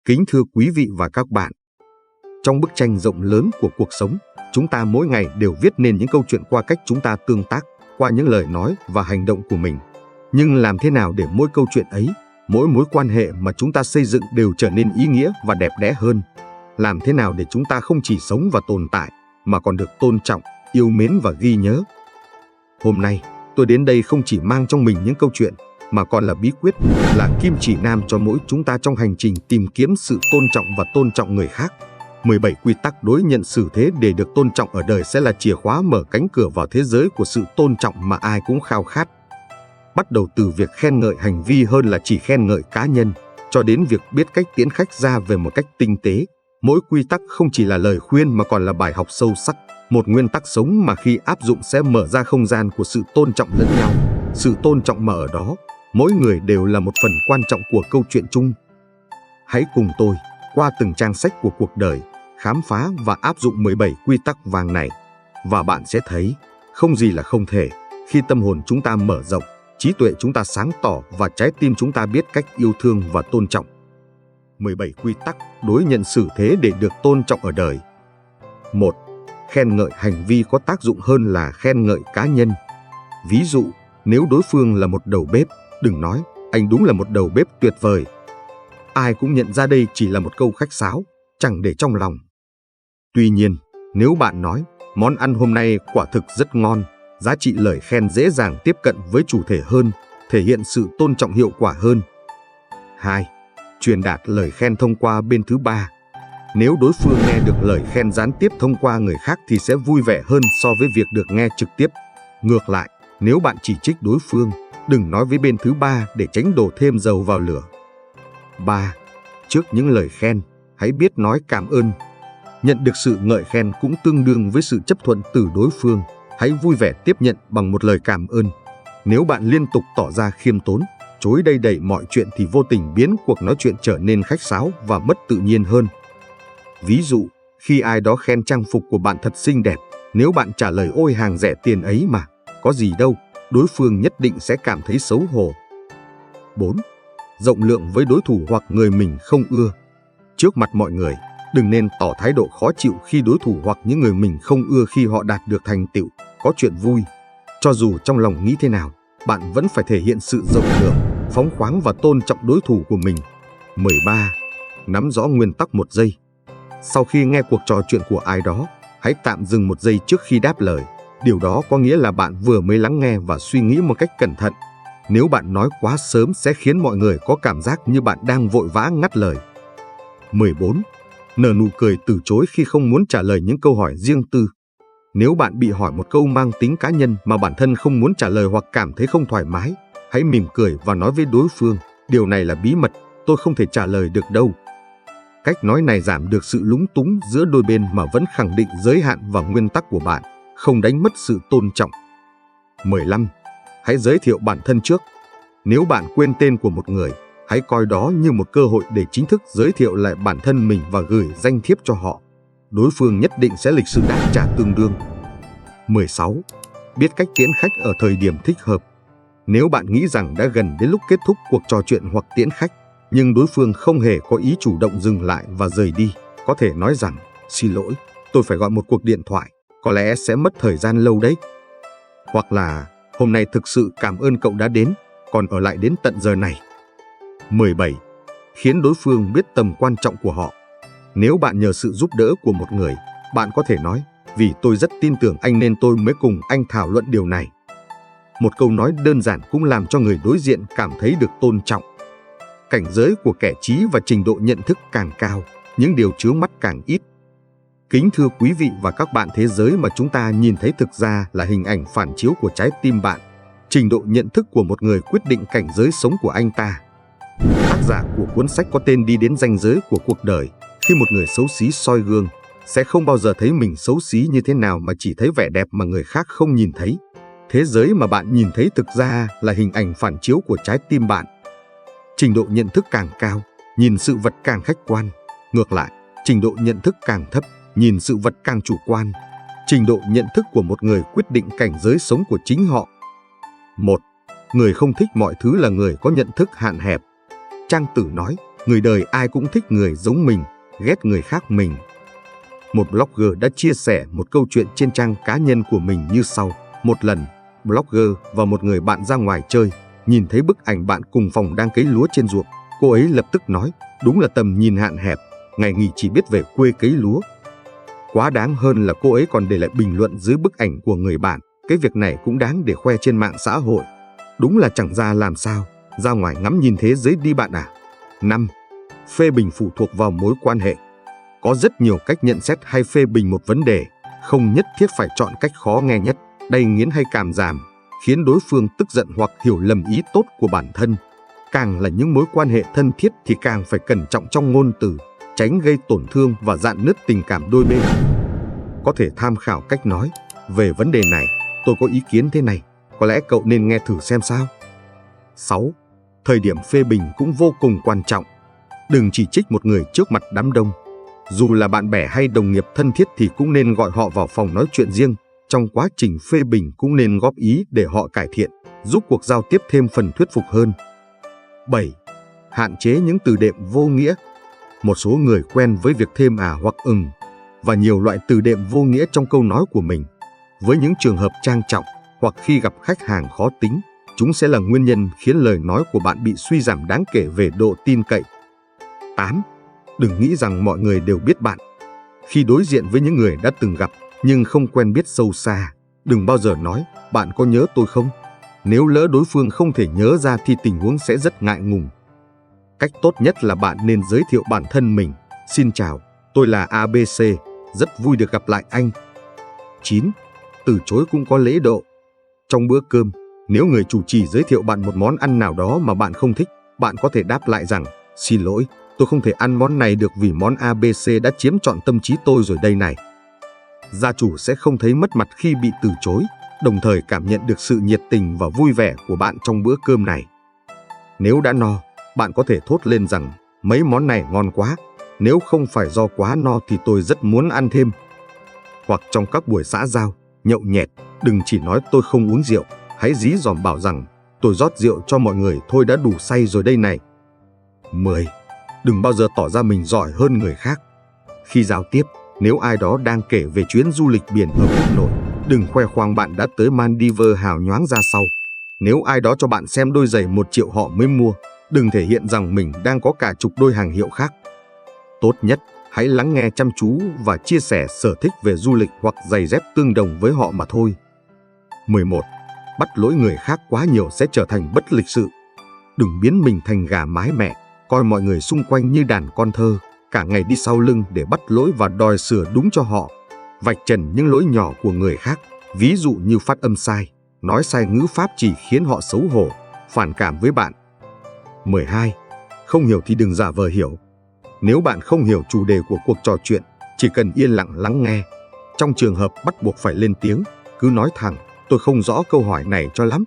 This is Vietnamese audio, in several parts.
Kính thưa quý vị và các bạn, trong bức tranh rộng lớn của cuộc sống, chúng ta mỗi ngày đều viết nên những câu chuyện qua cách chúng ta tương tác, qua những lời nói và hành động của mình. Nhưng làm thế nào để mỗi câu chuyện ấy, mỗi mối quan hệ mà chúng ta xây dựng đều trở nên ý nghĩa và đẹp đẽ hơn? Làm thế nào để chúng ta không chỉ sống và tồn tại, mà còn được tôn trọng, yêu mến và ghi nhớ? Hôm nay, tôi đến đây không chỉ mang trong mình những câu chuyện, mà còn là bí quyết, là kim chỉ nam cho mỗi chúng ta trong hành trình tìm kiếm sự tôn trọng và tôn trọng người khác. 17 quy tắc đối nhân xử thế để được tôn trọng ở đời sẽ là chìa khóa mở cánh cửa vào thế giới của sự tôn trọng mà ai cũng khao khát. Bắt đầu từ việc khen ngợi hành vi hơn là chỉ khen ngợi cá nhân, cho đến việc biết cách tiễn khách ra về một cách tinh tế. Mỗi quy tắc không chỉ là lời khuyên mà còn là bài học sâu sắc, một nguyên tắc sống mà khi áp dụng sẽ mở ra không gian của sự tôn trọng lẫn nhau. Sự tôn trọng mà ở đó, mỗi người đều là một phần quan trọng của câu chuyện chung. Hãy cùng tôi, qua từng trang sách của cuộc đời, khám phá và áp dụng 17 quy tắc vàng này. Và bạn sẽ thấy, không gì là không thể, khi tâm hồn chúng ta mở rộng, trí tuệ chúng ta sáng tỏ và trái tim chúng ta biết cách yêu thương và tôn trọng. 17 quy tắc đối nhân xử thế để được tôn trọng ở đời. 1. Khen ngợi hành vi có tác dụng hơn là khen ngợi cá nhân. Ví dụ, nếu đối phương là một đầu bếp, đừng nói, anh đúng là một đầu bếp tuyệt vời. Ai cũng nhận ra đây chỉ là một câu khách sáo, chẳng để trong lòng. Tuy nhiên, nếu bạn nói, món ăn hôm nay quả thực rất ngon, giá trị lời khen dễ dàng tiếp cận với chủ thể hơn, thể hiện sự tôn trọng hiệu quả hơn. 2. Truyền đạt lời khen thông qua bên thứ ba. Nếu đối phương nghe được lời khen gián tiếp thông qua người khác thì sẽ vui vẻ hơn so với việc được nghe trực tiếp. Ngược lại, nếu bạn chỉ trích đối phương, đừng nói với bên thứ ba để tránh đổ thêm dầu vào lửa. 3. Trước những lời khen, hãy biết nói cảm ơn. Nhận được sự ngợi khen cũng tương đương với sự chấp thuận từ đối phương. Hãy vui vẻ tiếp nhận bằng một lời cảm ơn. Nếu bạn liên tục tỏ ra khiêm tốn, chối đầy đẩy mọi chuyện thì vô tình biến cuộc nói chuyện trở nên khách sáo và mất tự nhiên hơn. Ví dụ, khi ai đó khen trang phục của bạn thật xinh đẹp, nếu bạn trả lời ôi hàng rẻ tiền ấy mà, có gì đâu, đối phương nhất định sẽ cảm thấy xấu hổ. 4. Rộng lượng với đối thủ hoặc người mình không ưa. Trước mặt mọi người, đừng nên tỏ thái độ khó chịu khi đối thủ hoặc những người mình không ưa khi họ đạt được thành tựu, có chuyện vui. Cho dù trong lòng nghĩ thế nào, bạn vẫn phải thể hiện sự rộng lượng, phóng khoáng và tôn trọng đối thủ của mình. 13. Nắm rõ nguyên tắc 1 giây. Sau khi nghe cuộc trò chuyện của ai đó, hãy tạm dừng 1 giây trước khi đáp lời. Điều đó có nghĩa là bạn vừa mới lắng nghe và suy nghĩ một cách cẩn thận. Nếu bạn nói quá sớm sẽ khiến mọi người có cảm giác như bạn đang vội vã ngắt lời. 14. Nở nụ cười từ chối khi không muốn trả lời những câu hỏi riêng tư. Nếu bạn bị hỏi một câu mang tính cá nhân mà bản thân không muốn trả lời hoặc cảm thấy không thoải mái, hãy mỉm cười và nói với đối phương, điều này là bí mật, tôi không thể trả lời được đâu. Cách nói này giảm được sự lúng túng giữa đôi bên mà vẫn khẳng định giới hạn và nguyên tắc của bạn, không đánh mất sự tôn trọng. 15. Hãy giới thiệu bản thân trước. Nếu bạn quên tên của một người, hãy coi đó như một cơ hội để chính thức giới thiệu lại bản thân mình và gửi danh thiếp cho họ. Đối phương nhất định sẽ lịch sự đáp trả tương đương. 16. Biết cách tiễn khách ở thời điểm thích hợp. Nếu bạn nghĩ rằng đã gần đến lúc kết thúc cuộc trò chuyện hoặc tiễn khách, nhưng đối phương không hề có ý chủ động dừng lại và rời đi, có thể nói rằng, xin lỗi, tôi phải gọi một cuộc điện thoại, có lẽ sẽ mất thời gian lâu đấy. Hoặc là, hôm nay thực sự cảm ơn cậu đã đến, còn ở lại đến tận giờ này. 17. Khiến đối phương biết tầm quan trọng của họ. Nếu bạn nhờ sự giúp đỡ của một người, bạn có thể nói, vì tôi rất tin tưởng anh nên tôi mới cùng anh thảo luận điều này. Một câu nói đơn giản cũng làm cho người đối diện cảm thấy được tôn trọng. Cảnh giới của kẻ trí và trình độ nhận thức càng cao, những điều chướng mắt càng ít. Kính thưa quý vị và các bạn, thế giới mà chúng ta nhìn thấy thực ra là hình ảnh phản chiếu của trái tim bạn. Trình độ nhận thức của một người quyết định cảnh giới sống của anh ta. Tác giả của cuốn sách có tên Đi đến ranh giới của cuộc đời. Khi một người xấu xí soi gương, sẽ không bao giờ thấy mình xấu xí như thế nào mà chỉ thấy vẻ đẹp mà người khác không nhìn thấy. Thế giới mà bạn nhìn thấy thực ra là hình ảnh phản chiếu của trái tim bạn. Trình độ nhận thức càng cao, nhìn sự vật càng khách quan. Ngược lại, trình độ nhận thức càng thấp, nhìn sự vật càng chủ quan. Trình độ nhận thức của một người quyết định cảnh giới sống của chính họ. 1. Người không thích mọi thứ là người có nhận thức hạn hẹp. Trang Tử nói, Người đời ai cũng thích người giống mình, ghét người khác mình. Một blogger đã chia sẻ một câu chuyện trên trang cá nhân của mình như sau. Một lần, blogger và một người bạn ra ngoài chơi, nhìn thấy bức ảnh bạn cùng phòng đang cấy lúa trên ruộng. Cô ấy lập tức nói, đúng là tầm nhìn hạn hẹp, ngày nghỉ chỉ biết về quê cấy lúa. Quá đáng hơn là cô ấy còn để lại bình luận dưới bức ảnh của người bạn, cái việc này cũng đáng để khoe trên mạng xã hội. Đúng là chẳng ra làm sao, ra ngoài ngắm nhìn thế giới đi bạn à. 5. Phê bình phụ thuộc vào mối quan hệ. Có rất nhiều cách nhận xét hay phê bình một vấn đề, không nhất thiết phải chọn cách khó nghe nhất, đầy nghiến hay cảm giảm, khiến đối phương tức giận hoặc hiểu lầm ý tốt của bản thân. Càng là những mối quan hệ thân thiết thì càng phải cẩn trọng trong ngôn từ, tránh gây tổn thương và rạn nứt tình cảm đôi bên. Có thể tham khảo cách nói, về vấn đề này, tôi có ý kiến thế này, có lẽ cậu nên nghe thử xem sao. 6. Thời điểm phê bình cũng vô cùng quan trọng. Đừng chỉ trích một người trước mặt đám đông. Dù là bạn bè hay đồng nghiệp thân thiết thì cũng nên gọi họ vào phòng nói chuyện riêng. Trong quá trình phê bình cũng nên góp ý để họ cải thiện, giúp cuộc giao tiếp thêm phần thuyết phục hơn. 7. Hạn chế những từ đệm vô nghĩa. Một số người quen với việc thêm à hoặc và nhiều loại từ đệm vô nghĩa trong câu nói của mình. Với những trường hợp trang trọng hoặc khi gặp khách hàng khó tính, chúng sẽ là nguyên nhân khiến lời nói của bạn bị suy giảm đáng kể về độ tin cậy. 8. Đừng nghĩ rằng mọi người đều biết bạn. Khi đối diện với những người đã từng gặp nhưng không quen biết sâu xa, đừng bao giờ nói, bạn có nhớ tôi không? Nếu lỡ đối phương không thể nhớ ra thì tình huống sẽ rất ngại ngùng. Cách tốt nhất là bạn nên giới thiệu bản thân mình. Xin chào, tôi là ABC, rất vui được gặp lại anh. 9. Từ chối cũng có lễ độ. Trong bữa cơm, nếu người chủ trì giới thiệu bạn một món ăn nào đó mà bạn không thích, bạn có thể đáp lại rằng, xin lỗi, tôi không thể ăn món này được vì món ABC đã chiếm trọn tâm trí tôi rồi đây này. Gia chủ sẽ không thấy mất mặt khi bị từ chối, đồng thời cảm nhận được sự nhiệt tình và vui vẻ của bạn trong bữa cơm này. Nếu đã no, bạn có thể thốt lên rằng, mấy món này ngon quá, nếu không phải do quá no thì tôi rất muốn ăn thêm. Hoặc trong các buổi xã giao, nhậu nhẹt, đừng chỉ nói tôi không uống rượu, hãy dí dỏm bảo rằng, tôi rót rượu cho mọi người thôi đã đủ say rồi đây này. 10. Đừng bao giờ tỏ ra mình giỏi hơn người khác. Khi giao tiếp, nếu ai đó đang kể về chuyến du lịch biển ở Quốc Nội, đừng khoe khoang bạn đã tới Maldives hào nhoáng ra sau. Nếu ai đó cho bạn xem đôi giày 1 triệu họ mới mua, đừng thể hiện rằng mình đang có cả chục đôi hàng hiệu khác. Tốt nhất, hãy lắng nghe chăm chú và chia sẻ sở thích về du lịch hoặc giày dép tương đồng với họ mà thôi. 11. Bắt lỗi người khác quá nhiều sẽ trở thành bất lịch sự. Đừng biến mình thành gà mái mẹ, coi mọi người xung quanh như đàn con thơ, cả ngày đi sau lưng để bắt lỗi và đòi sửa đúng cho họ. Vạch trần những lỗi nhỏ của người khác, ví dụ như phát âm sai, nói sai ngữ pháp chỉ khiến họ xấu hổ, phản cảm với bạn. 12. Không hiểu thì đừng giả vờ hiểu. Nếu bạn không hiểu chủ đề của cuộc trò chuyện, chỉ cần yên lặng lắng nghe. Trong trường hợp bắt buộc phải lên tiếng, cứ nói thẳng, tôi không rõ câu hỏi này cho lắm.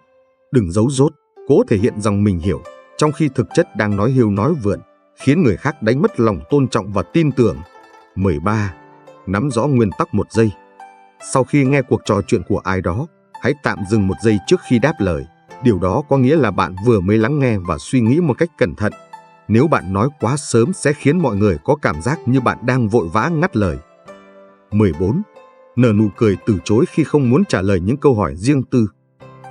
Đừng giấu dốt, cố thể hiện rằng mình hiểu, trong khi thực chất đang nói hiêu nói vượn, khiến người khác đánh mất lòng tôn trọng và tin tưởng. 13. Nắm rõ nguyên tắc 1 giây. Sau khi nghe cuộc trò chuyện của ai đó, hãy tạm dừng 1 giây trước khi đáp lời. Điều đó có nghĩa là bạn vừa mới lắng nghe và suy nghĩ một cách cẩn thận. Nếu bạn nói quá sớm sẽ khiến mọi người có cảm giác như bạn đang vội vã ngắt lời. 14. Nở nụ cười từ chối khi không muốn trả lời những câu hỏi riêng tư.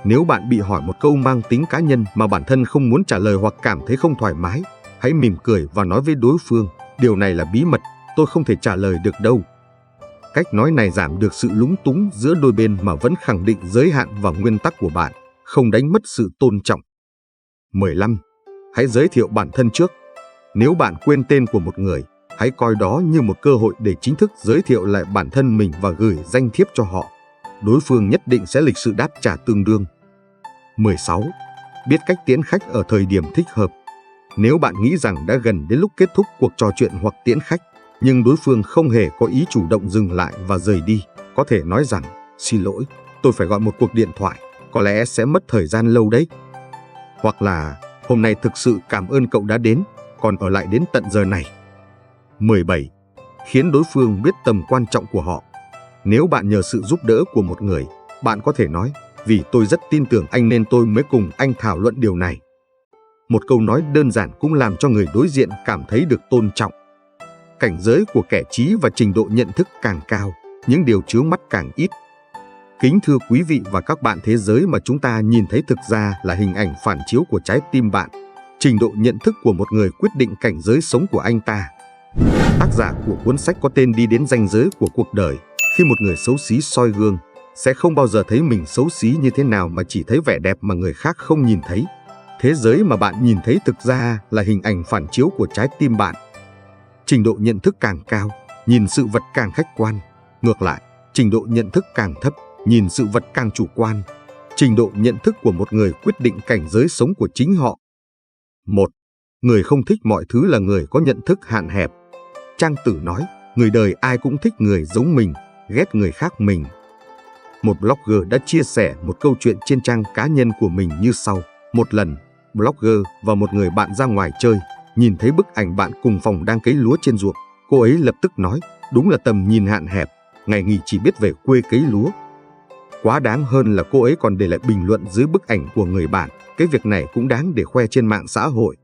Nếu bạn bị hỏi một câu mang tính cá nhân mà bản thân không muốn trả lời hoặc cảm thấy không thoải mái, hãy mỉm cười và nói với đối phương, điều này là bí mật, tôi không thể trả lời được đâu. Cách nói này giảm được sự lúng túng giữa đôi bên mà vẫn khẳng định giới hạn và nguyên tắc của bạn, không đánh mất sự tôn trọng. 15. Hãy giới thiệu bản thân trước. Nếu bạn quên tên của một người, hãy coi đó như một cơ hội để chính thức giới thiệu lại bản thân mình và gửi danh thiếp cho họ. Đối phương nhất định sẽ lịch sự đáp trả tương đương. 16. Biết cách tiễn khách ở thời điểm thích hợp. Nếu bạn nghĩ rằng đã gần đến lúc kết thúc cuộc trò chuyện hoặc tiễn khách, nhưng đối phương không hề có ý chủ động dừng lại và rời đi, có thể nói rằng, xin lỗi, tôi phải gọi một cuộc điện thoại, có lẽ sẽ mất thời gian lâu đấy. Hoặc là, hôm nay thực sự cảm ơn cậu đã đến, còn ở lại đến tận giờ này. 17. Khiến đối phương biết tầm quan trọng của họ. Nếu bạn nhờ sự giúp đỡ của một người, bạn có thể nói, vì tôi rất tin tưởng anh nên tôi mới cùng anh thảo luận điều này. Một câu nói đơn giản cũng làm cho người đối diện cảm thấy được tôn trọng. Cảnh giới của kẻ trí và trình độ nhận thức càng cao, những điều chướng mắt càng ít. Kính thưa quý vị và các bạn, thế giới mà chúng ta nhìn thấy thực ra là hình ảnh phản chiếu của trái tim bạn. Trình độ nhận thức của một người quyết định cảnh giới sống của anh ta. Tác giả của cuốn sách có tên Đi đến ranh giới của cuộc đời. Khi một người xấu xí soi gương, sẽ không bao giờ thấy mình xấu xí như thế nào mà chỉ thấy vẻ đẹp mà người khác không nhìn thấy. Thế giới mà bạn nhìn thấy thực ra là hình ảnh phản chiếu của trái tim bạn. Trình độ nhận thức càng cao, nhìn sự vật càng khách quan. Ngược lại, trình độ nhận thức càng thấp, nhìn sự vật càng chủ quan. Trình độ nhận thức của một người quyết định cảnh giới sống của chính họ. 1. Người không thích mọi thứ là người có nhận thức hạn hẹp. Trang Tử nói, người đời ai cũng thích người giống mình, ghét người khác mình. Một blogger đã chia sẻ một câu chuyện trên trang cá nhân của mình như sau. Một lần, blogger và một người bạn ra ngoài chơi, nhìn thấy bức ảnh bạn cùng phòng đang cấy lúa trên ruộng. Cô ấy lập tức nói, đúng là tầm nhìn hạn hẹp, ngày nghỉ chỉ biết về quê cấy lúa. Quá đáng hơn là cô ấy còn để lại bình luận dưới bức ảnh của người bạn, cái việc này cũng đáng để khoe trên mạng xã hội.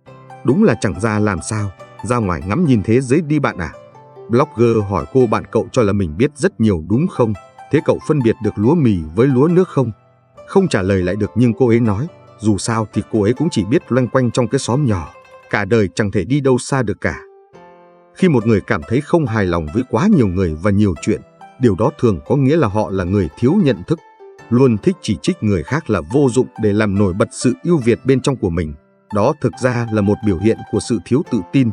Đúng là chẳng ra làm sao, ra ngoài ngắm nhìn thế giới đi bạn à. Blogger hỏi cô bạn cậu cho là mình biết rất nhiều đúng không? Thế cậu phân biệt được lúa mì với lúa nước không? Không trả lời lại được, nhưng cô ấy nói, dù sao thì cô ấy cũng chỉ biết loanh quanh trong cái xóm nhỏ, cả đời chẳng thể đi đâu xa được cả. Khi một người cảm thấy không hài lòng với quá nhiều người và nhiều chuyện, điều đó thường có nghĩa là họ là người thiếu nhận thức, luôn thích chỉ trích người khác là vô dụng để làm nổi bật sự ưu việt bên trong của mình. Đó thực ra là một biểu hiện của sự thiếu tự tin.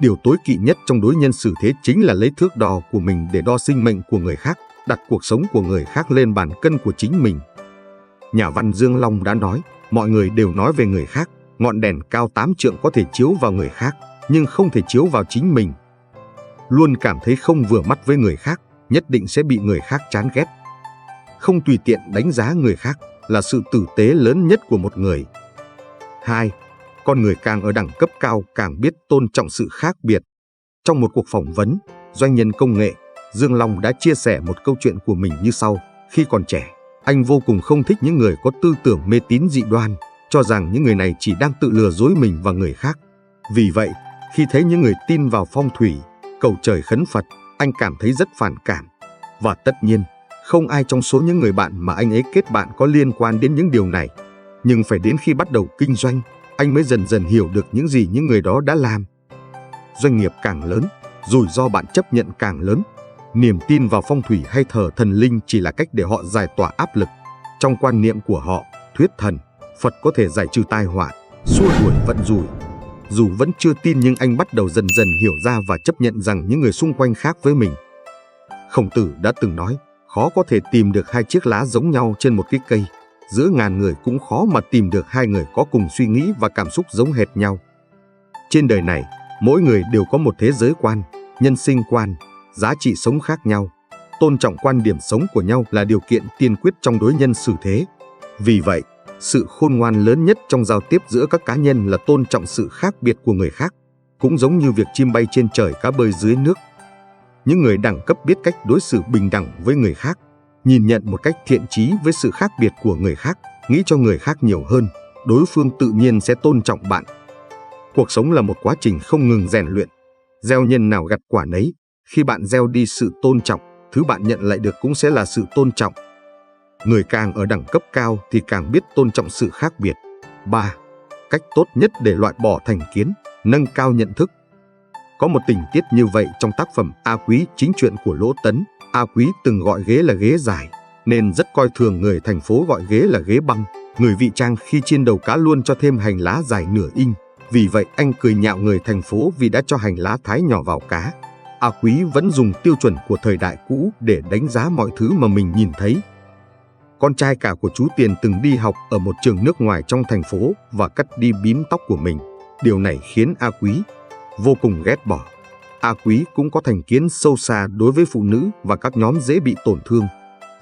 Điều tối kỵ nhất trong đối nhân xử thế chính là lấy thước đo của mình để đo sinh mệnh của người khác, đặt cuộc sống của người khác lên bàn cân của chính mình. Nhà văn Dương Long đã nói, mọi người đều nói về người khác, ngọn đèn cao 8 trượng có thể chiếu vào người khác, nhưng không thể chiếu vào chính mình. Luôn cảm thấy không vừa mắt với người khác, nhất định sẽ bị người khác chán ghét. Không tùy tiện đánh giá người khác là sự tử tế lớn nhất của một người. 2. Con người càng ở đẳng cấp cao càng biết tôn trọng sự khác biệt. Trong một cuộc phỏng vấn, doanh nhân công nghệ, Dương Long đã chia sẻ một câu chuyện của mình như sau. Khi còn trẻ, anh vô cùng không thích những người có tư tưởng mê tín dị đoan, cho rằng những người này chỉ đang tự lừa dối mình và người khác. Vì vậy, khi thấy những người tin vào phong thủy, cầu trời khấn Phật, anh cảm thấy rất phản cảm. Và tất nhiên, không ai trong số những người bạn mà anh ấy kết bạn có liên quan đến những điều này. Nhưng phải đến khi bắt đầu kinh doanh, anh mới dần dần hiểu được những gì những người đó đã làm. Doanh nghiệp càng lớn, rủi ro bạn chấp nhận càng lớn. Niềm tin vào phong thủy hay thờ thần linh chỉ là cách để họ giải tỏa áp lực. Trong quan niệm của họ, thuyết thần, Phật có thể giải trừ tai họa, xua đuổi vận rủi. Dù vẫn chưa tin nhưng anh bắt đầu dần dần hiểu ra và chấp nhận rằng những người xung quanh khác với mình. Khổng Tử đã từng nói, khó có thể tìm được hai chiếc lá giống nhau trên một cái cây. Giữa ngàn người cũng khó mà tìm được hai người có cùng suy nghĩ và cảm xúc giống hệt nhau. Trên đời này, mỗi người đều có một thế giới quan, nhân sinh quan, giá trị sống khác nhau. Tôn trọng quan điểm sống của nhau là điều kiện tiên quyết trong đối nhân xử thế. Vì vậy, sự khôn ngoan lớn nhất trong giao tiếp giữa các cá nhân là tôn trọng sự khác biệt của người khác, cũng giống như việc chim bay trên trời cá bơi dưới nước. Những người đẳng cấp biết cách đối xử bình đẳng với người khác, nhìn nhận một cách thiện chí với sự khác biệt của người khác, nghĩ cho người khác nhiều hơn, đối phương tự nhiên sẽ tôn trọng bạn. Cuộc sống là một quá trình không ngừng rèn luyện. Gieo nhân nào gặt quả nấy, khi bạn gieo đi sự tôn trọng, thứ bạn nhận lại được cũng sẽ là sự tôn trọng. Người càng ở đẳng cấp cao thì càng biết tôn trọng sự khác biệt. 3. Cách tốt nhất để loại bỏ thành kiến, nâng cao nhận thức. Có một tình tiết như vậy trong tác phẩm A Quý chính truyện của Lỗ Tấn. A Quý từng gọi ghế là ghế dài, nên rất coi thường người thành phố gọi ghế là ghế băng. Người Vị Trang khi chiên đầu cá luôn cho thêm hành lá dài nửa inch. Vì vậy anh cười nhạo người thành phố vì đã cho hành lá thái nhỏ vào cá. A Quý vẫn dùng tiêu chuẩn của thời đại cũ để đánh giá mọi thứ mà mình nhìn thấy. Con trai cả của chú Tiền từng đi học ở một trường nước ngoài trong thành phố và cắt đi bím tóc của mình. Điều này khiến A Quý vô cùng ghét bỏ. A Quý cũng có thành kiến sâu xa đối với phụ nữ và các nhóm dễ bị tổn thương.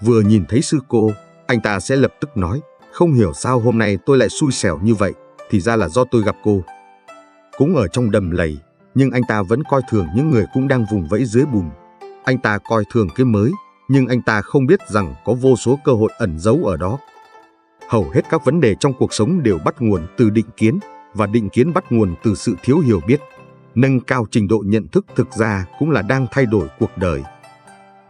Vừa nhìn thấy sư cô, anh ta sẽ lập tức nói, không hiểu sao hôm nay tôi lại xui xẻo như vậy, thì ra là do tôi gặp cô. Cũng ở trong đầm lầy, nhưng anh ta vẫn coi thường những người cũng đang vùng vẫy dưới bùn. Anh ta coi thường cái mới, nhưng anh ta không biết rằng có vô số cơ hội ẩn giấu ở đó. Hầu hết các vấn đề trong cuộc sống đều bắt nguồn từ định kiến, và định kiến bắt nguồn từ sự thiếu hiểu biết. Nâng cao trình độ nhận thức thực ra cũng là đang thay đổi cuộc đời.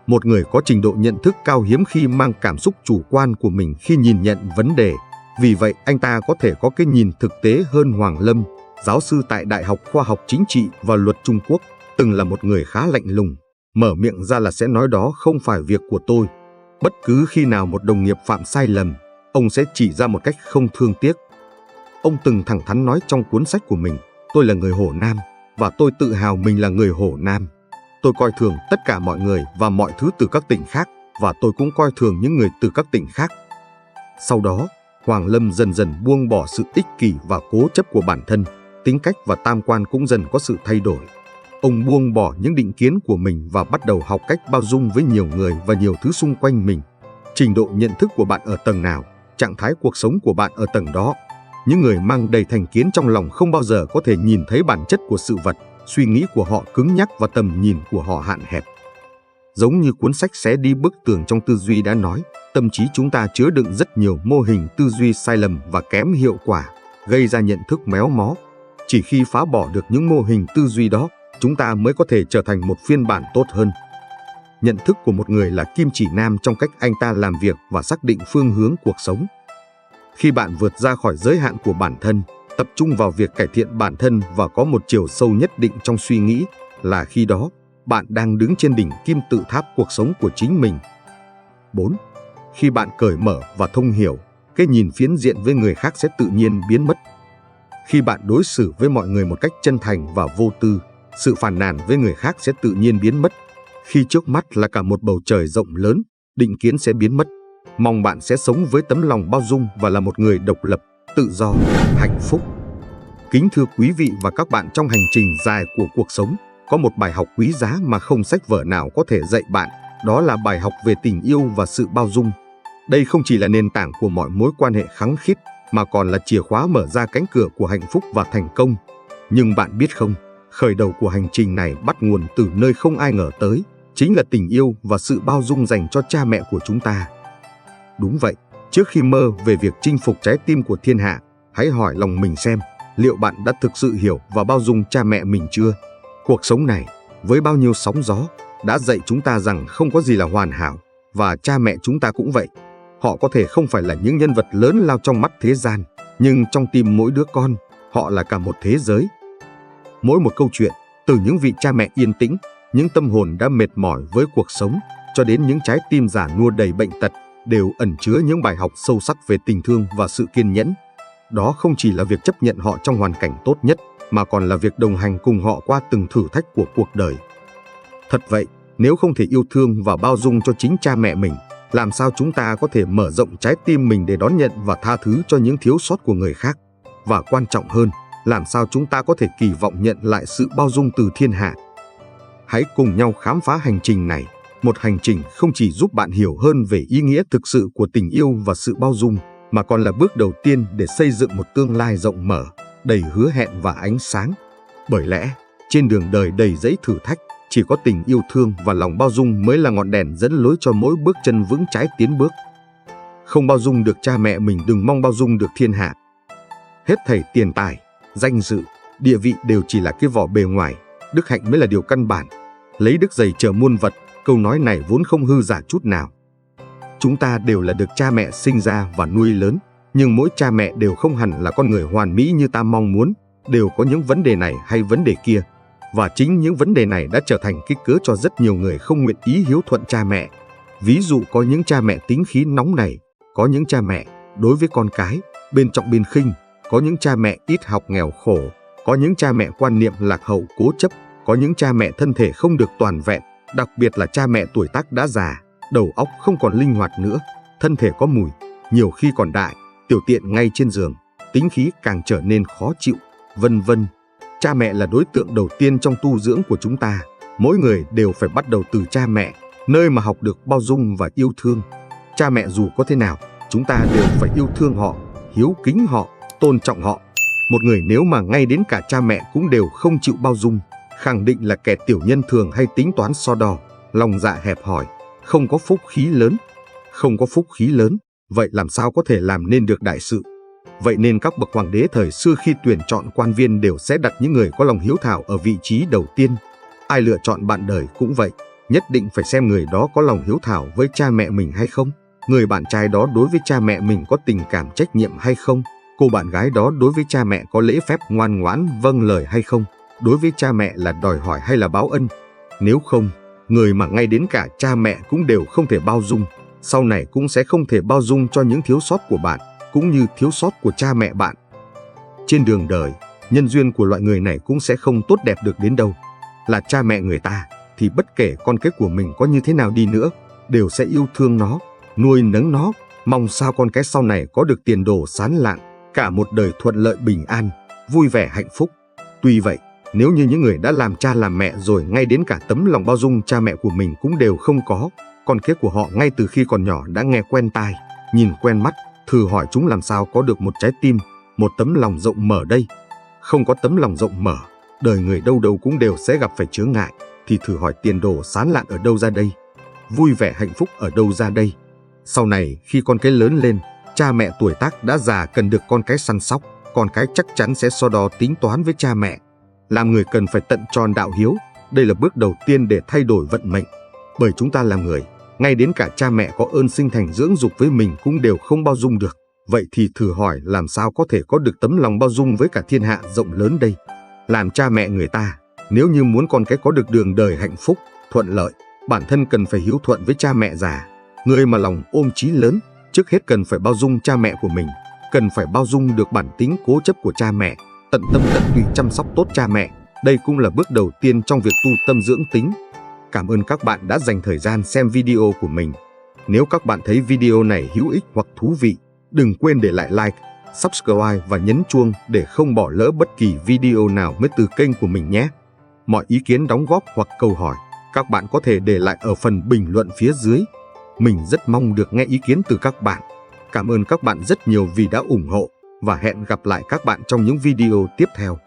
Một người có trình độ nhận thức cao hiếm khi mang cảm xúc chủ quan của mình khi nhìn nhận vấn đề. Vì vậy, anh ta có thể có cái nhìn thực tế hơn Hoàng Lâm, giáo sư tại Đại học Khoa học Chính trị và Luật Trung Quốc, từng là một người khá lạnh lùng, mở miệng ra là sẽ nói đó không phải việc của tôi. Bất cứ khi nào một đồng nghiệp phạm sai lầm, ông sẽ chỉ ra một cách không thương tiếc. Ông từng thẳng thắn nói trong cuốn sách của mình, tôi là người Hồ Nam, và tôi tự hào mình là người Hồ Nam. Tôi coi thường tất cả mọi người và mọi thứ từ các tỉnh khác, và tôi cũng coi thường những người từ các tỉnh khác. Sau đó, Hoàng Lâm dần dần buông bỏ sự ích kỷ và cố chấp của bản thân, tính cách và tam quan cũng dần có sự thay đổi. Ông buông bỏ những định kiến của mình và bắt đầu học cách bao dung với nhiều người và nhiều thứ xung quanh mình. Trình độ nhận thức của bạn ở tầng nào, trạng thái cuộc sống của bạn ở tầng đó. Những người mang đầy thành kiến trong lòng không bao giờ có thể nhìn thấy bản chất của sự vật, suy nghĩ của họ cứng nhắc và tầm nhìn của họ hạn hẹp. Giống như cuốn sách Xé đi bức tường trong tư duy đã nói, tâm trí chúng ta chứa đựng rất nhiều mô hình tư duy sai lầm và kém hiệu quả, gây ra nhận thức méo mó. Chỉ khi phá bỏ được những mô hình tư duy đó, chúng ta mới có thể trở thành một phiên bản tốt hơn. Nhận thức của một người là kim chỉ nam trong cách anh ta làm việc và xác định phương hướng cuộc sống. Khi bạn vượt ra khỏi giới hạn của bản thân, tập trung vào việc cải thiện bản thân và có một chiều sâu nhất định trong suy nghĩ, là khi đó, bạn đang đứng trên đỉnh kim tự tháp cuộc sống của chính mình. 4. Khi bạn cởi mở và thông hiểu, cái nhìn phiến diện với người khác sẽ tự nhiên biến mất. Khi bạn đối xử với mọi người một cách chân thành và vô tư, sự phàn nàn với người khác sẽ tự nhiên biến mất. Khi trước mắt là cả một bầu trời rộng lớn, định kiến sẽ biến mất. Mong bạn sẽ sống với tấm lòng bao dung và là một người độc lập, tự do, hạnh phúc. Kính thưa quý vị và các bạn, trong hành trình dài của cuộc sống, có một bài học quý giá mà không sách vở nào có thể dạy bạn, đó là bài học về tình yêu và sự bao dung. Đây không chỉ là nền tảng của mọi mối quan hệ khăng khít, mà còn là chìa khóa mở ra cánh cửa của hạnh phúc và thành công. Nhưng bạn biết không, khởi đầu của hành trình này bắt nguồn từ nơi không ai ngờ tới, chính là tình yêu và sự bao dung dành cho cha mẹ của chúng ta. Đúng vậy, trước khi mơ về việc chinh phục trái tim của thiên hạ, hãy hỏi lòng mình xem, liệu bạn đã thực sự hiểu và bao dung cha mẹ mình chưa? Cuộc sống này, với bao nhiêu sóng gió, đã dạy chúng ta rằng không có gì là hoàn hảo, và cha mẹ chúng ta cũng vậy. Họ có thể không phải là những nhân vật lớn lao trong mắt thế gian, nhưng trong tim mỗi đứa con, họ là cả một thế giới. Mỗi một câu chuyện, từ những vị cha mẹ yên tĩnh, những tâm hồn đã mệt mỏi với cuộc sống, cho đến những trái tim già nua đầy bệnh tật, đều ẩn chứa những bài học sâu sắc về tình thương và sự kiên nhẫn. Đó không chỉ là việc chấp nhận họ trong hoàn cảnh tốt nhất, mà còn là việc đồng hành cùng họ qua từng thử thách của cuộc đời. Thật vậy, nếu không thể yêu thương và bao dung cho chính cha mẹ mình, làm sao chúng ta có thể mở rộng trái tim mình để đón nhận và tha thứ cho những thiếu sót của người khác? Và quan trọng hơn, làm sao chúng ta có thể kỳ vọng nhận lại sự bao dung từ thiên hạ? Hãy cùng nhau khám phá hành trình này, một hành trình không chỉ giúp bạn hiểu hơn về ý nghĩa thực sự của tình yêu và sự bao dung, mà còn là bước đầu tiên để xây dựng một tương lai rộng mở, đầy hứa hẹn và ánh sáng. Bởi lẽ, trên đường đời đầy dẫy thử thách, chỉ có tình yêu thương và lòng bao dung mới là ngọn đèn dẫn lối cho mỗi bước chân vững chãi tiến bước. Không bao dung được cha mẹ mình, đừng mong bao dung được thiên hạ. Hết thảy tiền tài, danh dự, địa vị đều chỉ là cái vỏ bề ngoài, đức hạnh mới là điều căn bản. Lấy đức giày chờ muôn vật, câu nói này vốn không hư giả chút nào. Chúng ta đều là được cha mẹ sinh ra và nuôi lớn, nhưng mỗi cha mẹ đều không hẳn là con người hoàn mỹ như ta mong muốn, đều có những vấn đề này hay vấn đề kia. Và chính những vấn đề này đã trở thành kích cớ cho rất nhiều người không nguyện ý hiếu thuận cha mẹ. Ví dụ có những cha mẹ tính khí nóng nảy, có những cha mẹ đối với con cái bên trọng bên khinh, có những cha mẹ ít học nghèo khổ, có những cha mẹ quan niệm lạc hậu cố chấp, có những cha mẹ thân thể không được toàn vẹn, đặc biệt là cha mẹ tuổi tác đã già, đầu óc không còn linh hoạt nữa, thân thể có mùi, nhiều khi còn đại, tiểu tiện ngay trên giường, tính khí càng trở nên khó chịu, vân vân. Cha mẹ là đối tượng đầu tiên trong tu dưỡng của chúng ta. Mỗi người đều phải bắt đầu từ cha mẹ, nơi mà học được bao dung và yêu thương. Cha mẹ dù có thế nào, chúng ta đều phải yêu thương họ, hiếu kính họ, tôn trọng họ. Một người nếu mà ngay đến cả cha mẹ cũng đều không chịu bao dung, khẳng định là kẻ tiểu nhân thường hay tính toán so đo, lòng dạ hẹp hòi, không có phúc khí lớn. Không có phúc khí lớn, vậy làm sao có thể làm nên được đại sự? Vậy nên các bậc hoàng đế thời xưa khi tuyển chọn quan viên đều sẽ đặt những người có lòng hiếu thảo ở vị trí đầu tiên. Ai lựa chọn bạn đời cũng vậy, nhất định phải xem người đó có lòng hiếu thảo với cha mẹ mình hay không, người bạn trai đó đối với cha mẹ mình có tình cảm trách nhiệm hay không, cô bạn gái đó đối với cha mẹ có lễ phép ngoan ngoãn vâng lời hay không, đối với cha mẹ là đòi hỏi hay là báo ân. Nếu không, người mà ngay đến cả cha mẹ cũng đều không thể bao dung, sau này cũng sẽ không thể bao dung cho những thiếu sót của bạn, cũng như thiếu sót của cha mẹ bạn. Trên đường đời, nhân duyên của loại người này cũng sẽ không tốt đẹp được đến đâu. Là cha mẹ người ta, thì bất kể con cái của mình có như thế nào đi nữa, đều sẽ yêu thương nó, nuôi nấng nó, mong sao con cái sau này có được tiền đồ sáng lạng, cả một đời thuận lợi bình an, vui vẻ hạnh phúc. Tuy vậy, nếu như những người đã làm cha làm mẹ rồi ngay đến cả tấm lòng bao dung cha mẹ của mình cũng đều không có, con cái của họ ngay từ khi còn nhỏ đã nghe quen tai, nhìn quen mắt, thử hỏi chúng làm sao có được một trái tim, một tấm lòng rộng mở đây. Không có tấm lòng rộng mở, đời người đâu đâu cũng đều sẽ gặp phải chướng ngại, thì thử hỏi tiền đồ sáng lạn ở đâu ra đây, vui vẻ hạnh phúc ở đâu ra đây. Sau này khi con cái lớn lên, cha mẹ tuổi tác đã già cần được con cái săn sóc, con cái chắc chắn sẽ so đo tính toán với cha mẹ. Làm người cần phải tận tròn đạo hiếu, đây là bước đầu tiên để thay đổi vận mệnh. Bởi chúng ta làm người, ngay đến cả cha mẹ có ơn sinh thành dưỡng dục với mình cũng đều không bao dung được. Vậy thì thử hỏi làm sao có thể có được tấm lòng bao dung với cả thiên hạ rộng lớn đây. Làm cha mẹ người ta, nếu như muốn con cái có được đường đời hạnh phúc, thuận lợi, bản thân cần phải hiếu thuận với cha mẹ già. Người mà lòng ôm chí lớn, trước hết cần phải bao dung cha mẹ của mình, cần phải bao dung được bản tính cố chấp của cha mẹ, tận tâm tận tụy chăm sóc tốt cha mẹ. Đây cũng là bước đầu tiên trong việc tu tâm dưỡng tính. Cảm ơn các bạn đã dành thời gian xem video của mình. Nếu các bạn thấy video này hữu ích hoặc thú vị, đừng quên để lại like, subscribe và nhấn chuông để không bỏ lỡ bất kỳ video nào mới từ kênh của mình nhé. Mọi ý kiến đóng góp hoặc câu hỏi, các bạn có thể để lại ở phần bình luận phía dưới. Mình rất mong được nghe ý kiến từ các bạn. Cảm ơn các bạn rất nhiều vì đã ủng hộ và hẹn gặp lại các bạn trong những video tiếp theo.